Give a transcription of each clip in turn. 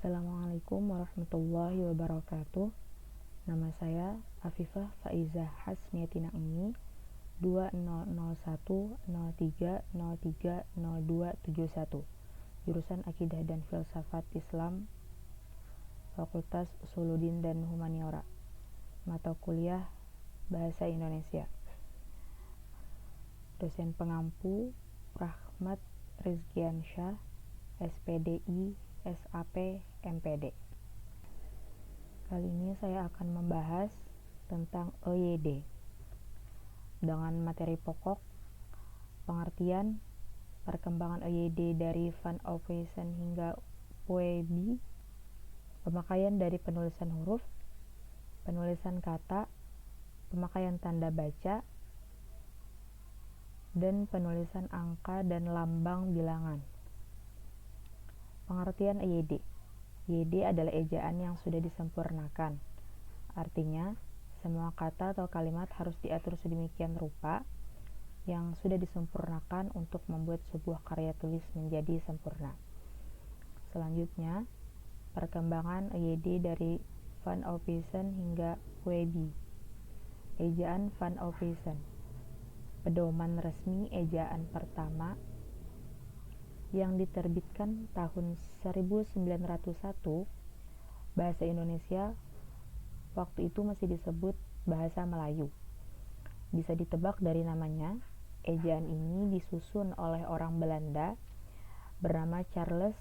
Assalamualaikum warahmatullahi wabarakatuh. Nama saya Afifah Faizah Hasniati Naimi, 200103030271, jurusan Akidah dan Filsafat Islam, Fakultas Usuluddin dan Humaniora, mata kuliah Bahasa Indonesia. Dosen pengampu Rahmat Rizkiansyah, SPDI, SAP, MPD. Kali ini saya akan membahas tentang EYD dengan materi pokok, pengertian, perkembangan EYD dari Van Ophuijsen hingga Puebi, pemakaian dari penulisan huruf, penulisan kata, pemakaian tanda baca, dan penulisan angka dan lambang bilangan. Pengertian EYD. EYD adalah ejaan yang sudah disempurnakan. Artinya, semua kata atau kalimat harus diatur sedemikian rupa yang sudah disempurnakan untuk membuat sebuah karya tulis menjadi sempurna. Selanjutnya, perkembangan EYD dari Van Ophuijsen hingga Puebi. Ejaan Van Ophuijsen. Pedoman resmi ejaan pertama yang diterbitkan tahun 1901, bahasa Indonesia waktu itu masih disebut bahasa Melayu. Bisa ditebak dari namanya, ejaan ini disusun oleh orang Belanda bernama Charles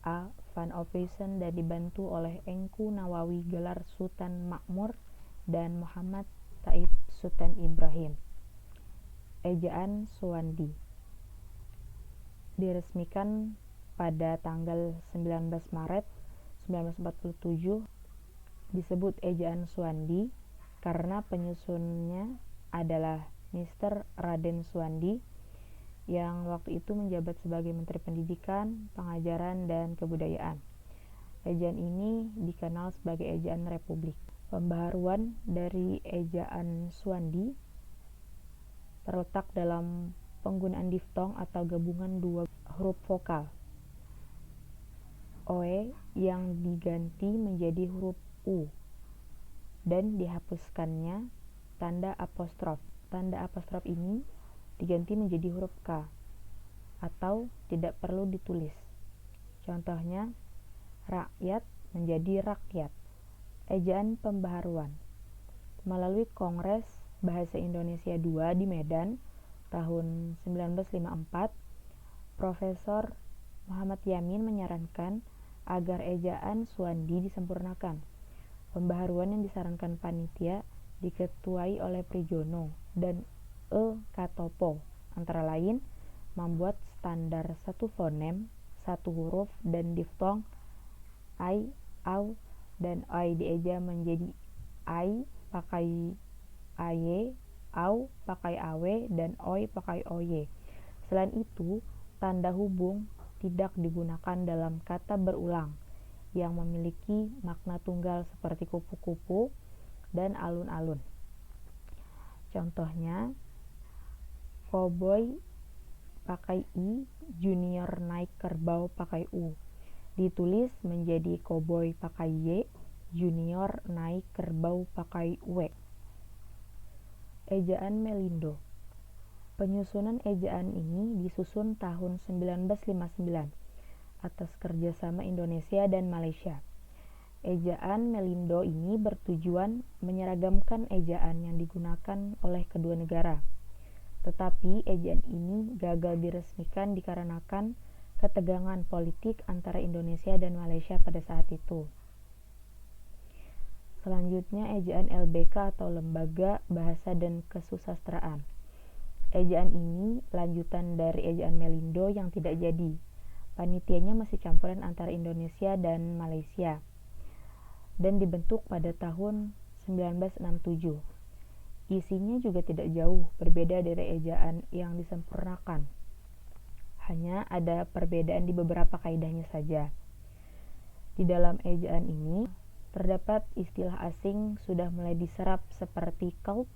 A. Van Ophuijsen dan dibantu oleh Engku Nawawi gelar Sultan Makmur dan Muhammad Taib Sultan Ibrahim. Ejaan Suwandi diresmikan pada tanggal 19 Maret 1947, disebut ejaan Suwandi karena penyusunnya adalah Mr. Raden Suwandi yang waktu itu menjabat sebagai Menteri Pendidikan, Pengajaran, dan Kebudayaan. Ejaan ini dikenal sebagai ejaan Republik. Pembaharuan dari ejaan Suwandi terletak dalam penggunaan diftong atau gabungan dua huruf vokal, oe, yang diganti menjadi huruf u dan dihapuskannya tanda apostrof. Tanda apostrof ini diganti menjadi huruf k atau tidak perlu ditulis. Contohnya, rakyat menjadi rakyat. Ejaan pembaharuan. Melalui Kongres Bahasa Indonesia II di Medan tahun 1954, Profesor Muhammad Yamin menyarankan agar ejaan Suwandi disempurnakan. Pembaharuan yang disarankan panitia diketuai oleh Prijono dan E. Katopo, antara lain membuat standar satu fonem, satu huruf, dan diftong ai, au, dan oi dieja menjadi ai pakai aye, au pakai awe, dan oi pakai oye. Selain itu, tanda hubung tidak digunakan dalam kata berulang yang memiliki makna tunggal seperti kupu-kupu dan alun-alun. Contohnya, koboi pakai i, junior naik kerbau pakai u. Ditulis menjadi koboi pakai y, junior naik kerbau pakai w. Ejaan Melindo. Penyusunan ejaan ini disusun tahun 1959 atas kerjasama Indonesia dan Malaysia. Ejaan Melindo ini bertujuan menyeragamkan ejaan yang digunakan oleh kedua negara. Tetapi ejaan ini gagal diresmikan dikarenakan ketegangan politik antara Indonesia dan Malaysia pada saat itu. Selanjutnya, ejaan LBK atau Lembaga Bahasa dan Kesusastraan. Ejaan ini lanjutan dari ejaan Melindo yang tidak jadi. Panitianya masih campuran antara Indonesia dan Malaysia dan dibentuk pada tahun 1967. Isinya juga tidak jauh berbeda dari ejaan yang disempurnakan. Hanya ada perbedaan di beberapa kaidahnya saja. Di dalam ejaan ini terdapat istilah asing sudah mulai diserap seperti kalb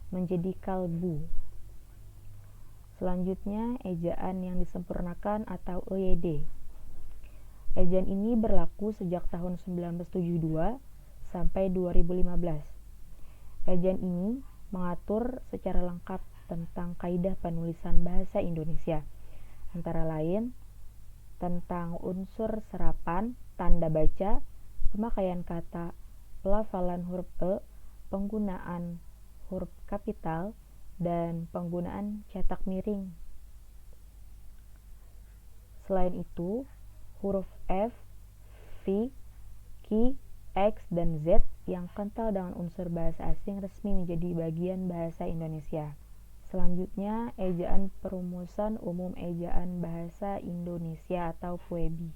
menjadi kalbu. Selanjutnya, ejaan yang disempurnakan atau EYD. Ejaan ini berlaku sejak tahun 1972 sampai 2015. Ejaan ini mengatur secara lengkap tentang kaidah penulisan bahasa Indonesia, antara lain tentang unsur serapan, tanda baca, pemakaian kata, pelafalan huruf E, penggunaan huruf kapital, dan penggunaan cetak miring. Selain itu, huruf F, V, Q, X, dan Z yang kental dengan unsur bahasa asing resmi menjadi bagian bahasa Indonesia. Selanjutnya, ejaan perumusan umum ejaan bahasa Indonesia atau PUEBI.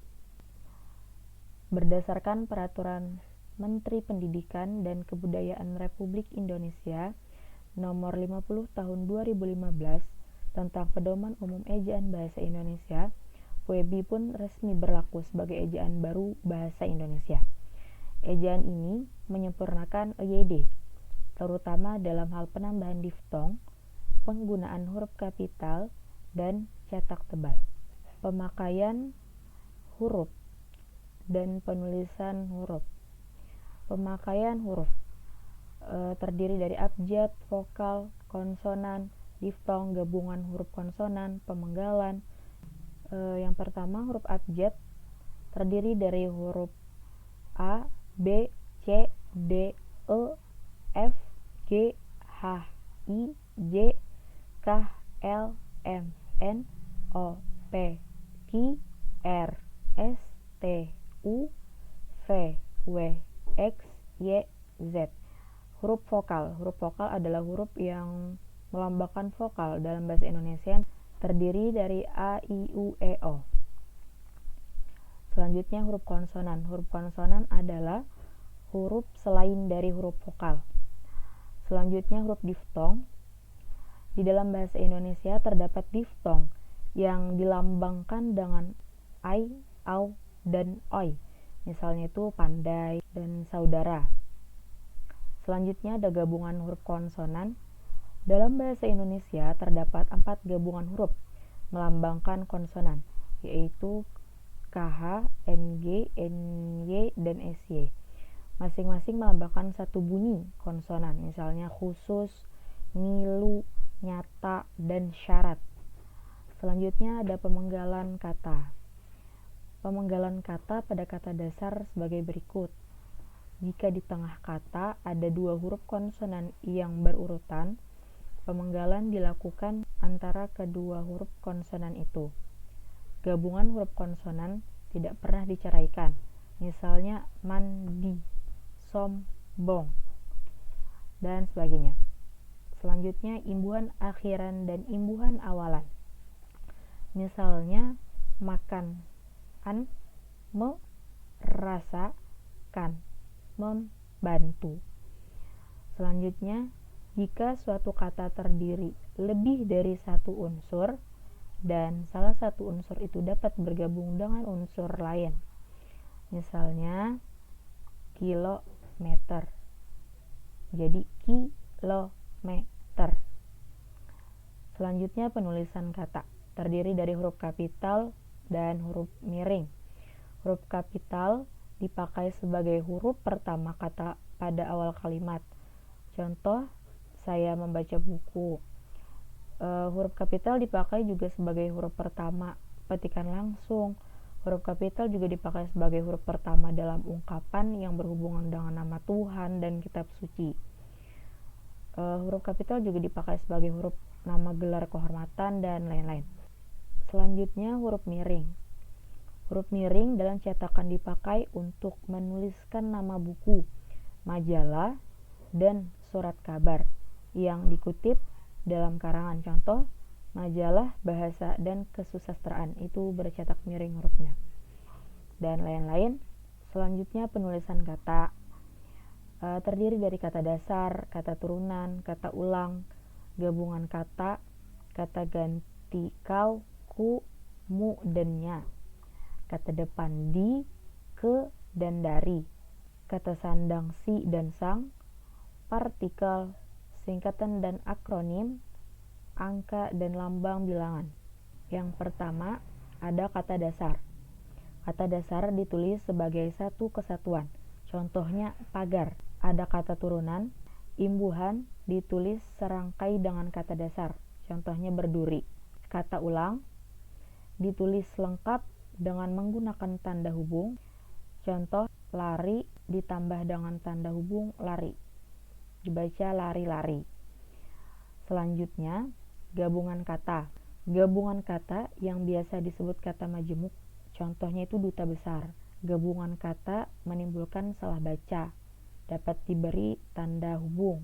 Berdasarkan Peraturan Menteri Pendidikan dan Kebudayaan Republik Indonesia Nomor 50 Tahun 2015 tentang Pedoman Umum Ejaan Bahasa Indonesia, PUEBI pun resmi berlaku sebagai ejaan baru bahasa Indonesia. Ejaan ini menyempurnakan EYD, terutama dalam hal penambahan diftong, penggunaan huruf kapital, dan cetak tebal. Pemakaian huruf dan penulisan huruf. Pemakaian huruf terdiri dari abjad, vokal, konsonan, diftong, gabungan huruf konsonan, pemenggalan. Yang pertama, huruf abjad terdiri dari huruf A, B, C, D, E, F, G, H, I, J, K, L, M, N, O, P, Q, R, S, T, U, V, W, X, Y, Z. Huruf vokal. Huruf vokal adalah huruf yang melambangkan vokal dalam bahasa Indonesia, terdiri dari A, I, U, E, O. Selanjutnya huruf konsonan. Huruf konsonan adalah huruf selain dari huruf vokal. Selanjutnya huruf diftong. Di dalam bahasa Indonesia terdapat diftong yang dilambangkan dengan ai, au, dan oi. Misalnya itu pandai dan saudara. Selanjutnya ada gabungan huruf konsonan. Dalam bahasa Indonesia terdapat 4 gabungan huruf melambangkan konsonan, yaitu KH, NG, NY, dan SY. Masing-masing melambangkan satu bunyi konsonan, misalnya khusus, ngilu, nyata, dan syarat. Selanjutnya ada pemenggalan kata. Pemenggalan kata pada kata dasar sebagai berikut. Jika di tengah kata ada 2 huruf konsonan yang berurutan, pemenggalan dilakukan antara kedua huruf konsonan itu. Gabungan huruf konsonan tidak pernah diceraikan, misalnya mandi, sombong, dan sebagainya. Selanjutnya imbuhan akhiran dan imbuhan awalan. Misalnya makan, an, merasakan, membantu. Selanjutnya, jika suatu kata terdiri lebih dari satu unsur dan salah satu unsur itu dapat bergabung dengan unsur lain, misalnya kilometer, jadi kilometer. Selanjutnya penulisan kata terdiri dari huruf kapital dan huruf miring. Huruf kapital dipakai sebagai huruf pertama kata pada awal kalimat. Contoh, saya membaca buku. Huruf kapital dipakai juga sebagai huruf pertama petikan langsung. Huruf kapital juga dipakai sebagai huruf pertama dalam ungkapan yang berhubungan dengan nama Tuhan dan kitab suci. Huruf kapital juga dipakai sebagai huruf nama gelar kehormatan dan lain-lain. Selanjutnya huruf miring. Huruf miring dalam cetakan dipakai untuk menuliskan nama buku, majalah, dan surat kabar yang dikutip dalam karangan. Contoh, majalah Bahasa dan Kesusastraan itu bercetak miring hurufnya, dan lain-lain. Selanjutnya penulisan kata terdiri dari kata dasar, kata turunan, kata ulang, gabungan kata, kata ganti kau, ku, mu, dan nya, kata depan di, ke, dan dari, kata sandang si dan sang, partikel, singkatan dan akronim, angka, dan lambang bilangan. Yang pertama ada kata dasar. Kata dasar ditulis sebagai satu kesatuan. Contohnya pagar. Ada kata turunan. Imbuhan ditulis serangkai dengan kata dasar. Contohnya berduri. Kata ulang ditulis lengkap dengan menggunakan tanda hubung. Contoh lari ditambah dengan tanda hubung lari. Dibaca lari-lari. Selanjutnya, gabungan kata. Gabungan kata yang biasa disebut kata majemuk. Contohnya itu duta besar. Gabungan kata menimbulkan salah baca. Dapat diberi tanda hubung.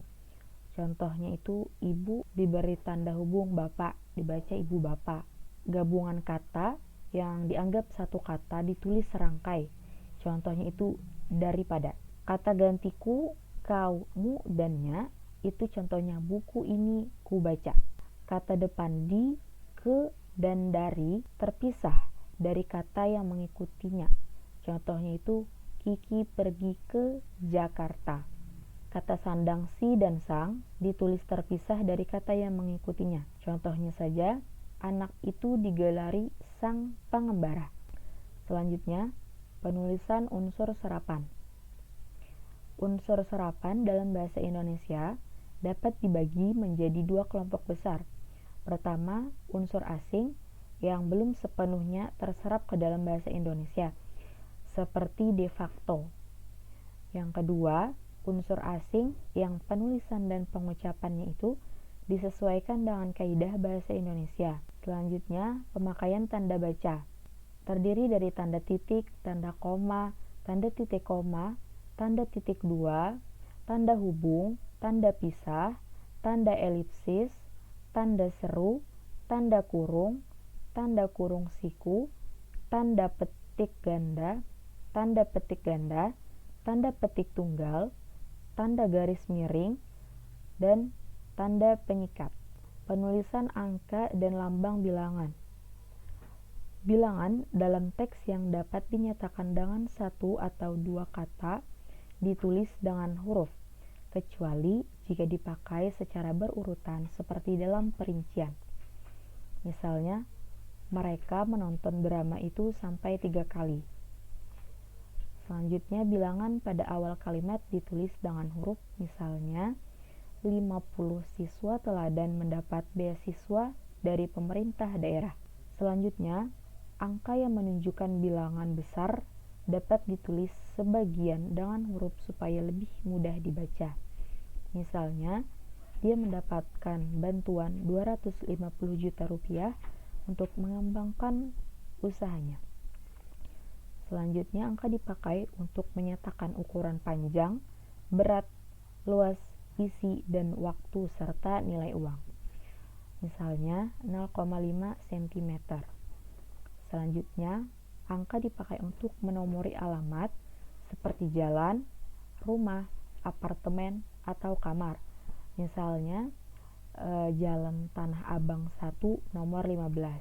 Contohnya itu ibu diberi tanda hubung bapak. Dibaca ibu bapak. Gabungan kata yang dianggap satu kata ditulis serangkai. Contohnya itu daripada. Kata gantiku, kau, mu, dannya itu contohnya buku ini ku baca. Kata depan di, ke, dan dari terpisah dari kata yang mengikutinya. Contohnya itu Kiki pergi ke Jakarta. Kata sandang si dan sang ditulis terpisah dari kata yang mengikutinya. Contohnya saja, anak itu digelari sang pengembara. Selanjutnya, penulisan unsur serapan. Unsur serapan dalam bahasa Indonesia dapat dibagi menjadi dua kelompok besar. Pertama, unsur asing yang belum sepenuhnya terserap ke dalam bahasa Indonesia, seperti de facto. Yang kedua, unsur asing yang penulisan dan pengucapannya itu disesuaikan dengan kaidah bahasa Indonesia. Selanjutnya, pemakaian tanda baca. Terdiri dari tanda titik, tanda koma, tanda titik koma, tanda titik dua, tanda hubung, tanda pisah, tanda elipsis, tanda seru, tanda kurung siku, tanda petik ganda, tanda petik ganda, tanda petik tunggal, tanda garis miring, dan tanda pengikat. Penulisan angka dan lambang bilangan. Bilangan dalam teks yang dapat dinyatakan dengan satu atau dua kata ditulis dengan huruf, kecuali jika dipakai secara berurutan seperti dalam perincian. Misalnya, mereka menonton drama itu sampai 3 kali. Selanjutnya, bilangan pada awal kalimat ditulis dengan huruf, misalnya 50 siswa teladan mendapat beasiswa dari pemerintah daerah. Selanjutnya, angka yang menunjukkan bilangan besar dapat ditulis sebagian dengan huruf supaya lebih mudah dibaca. Misalnya, dia mendapatkan bantuan 250 juta rupiah untuk mengembangkan usahanya. Selanjutnya, angka dipakai untuk menyatakan ukuran panjang, berat, luas, isi, dan waktu serta nilai uang. Misalnya, 0,5 cm. Selanjutnya, angka dipakai untuk menomori alamat seperti jalan, rumah, apartemen, atau kamar. Misalnya, Jalan Tanah Abang 1 nomor 15.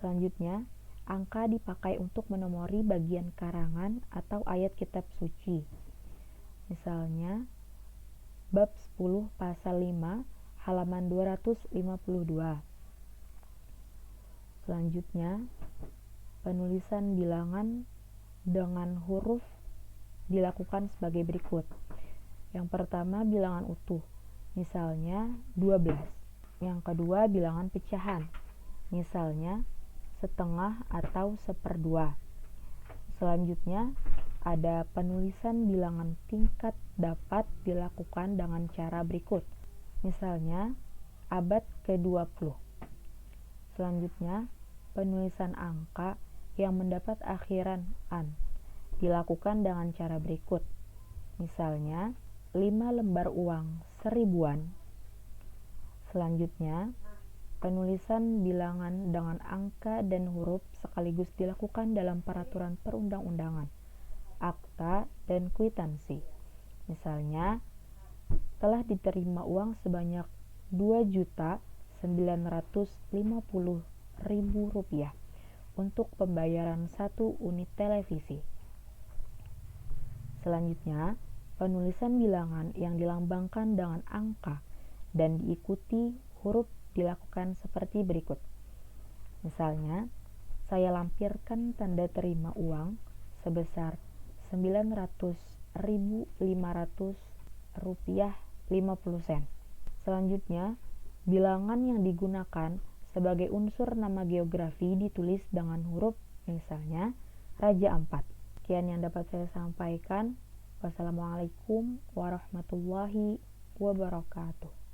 Selanjutnya, angka dipakai untuk menomori bagian karangan atau ayat kitab suci. Misalnya, bab 10 pasal 5 halaman 252. Selanjutnya, penulisan bilangan dengan huruf dilakukan sebagai berikut. Yang pertama, bilangan utuh. Misalnya 12. Yang kedua, bilangan pecahan. Misalnya setengah atau seperdua. Selanjutnya, ada penulisan bilangan tingkat dapat dilakukan dengan cara berikut. Misalnya, abad ke-20. Selanjutnya, penulisan angka yang mendapat akhiran an dilakukan dengan cara berikut. Misalnya, 5 lembar uang seribuan. Selanjutnya, penulisan bilangan dengan angka dan huruf sekaligus dilakukan dalam peraturan perundang-undangan, akta, dan kwitansi. Misalnya, telah diterima uang sebanyak 2.950.000 rupiah untuk pembayaran 1 unit televisi. Selanjutnya, penulisan bilangan yang dilambangkan dengan angka dan diikuti huruf dilakukan seperti berikut. Misalnya, Saya lampirkan tanda terima uang sebesar Rp900.500.50. Selanjutnya, bilangan yang digunakan sebagai unsur nama geografi ditulis dengan huruf misalnya Raja Ampat. Sekian yang dapat saya sampaikan. Wassalamualaikum warahmatullahi wabarakatuh.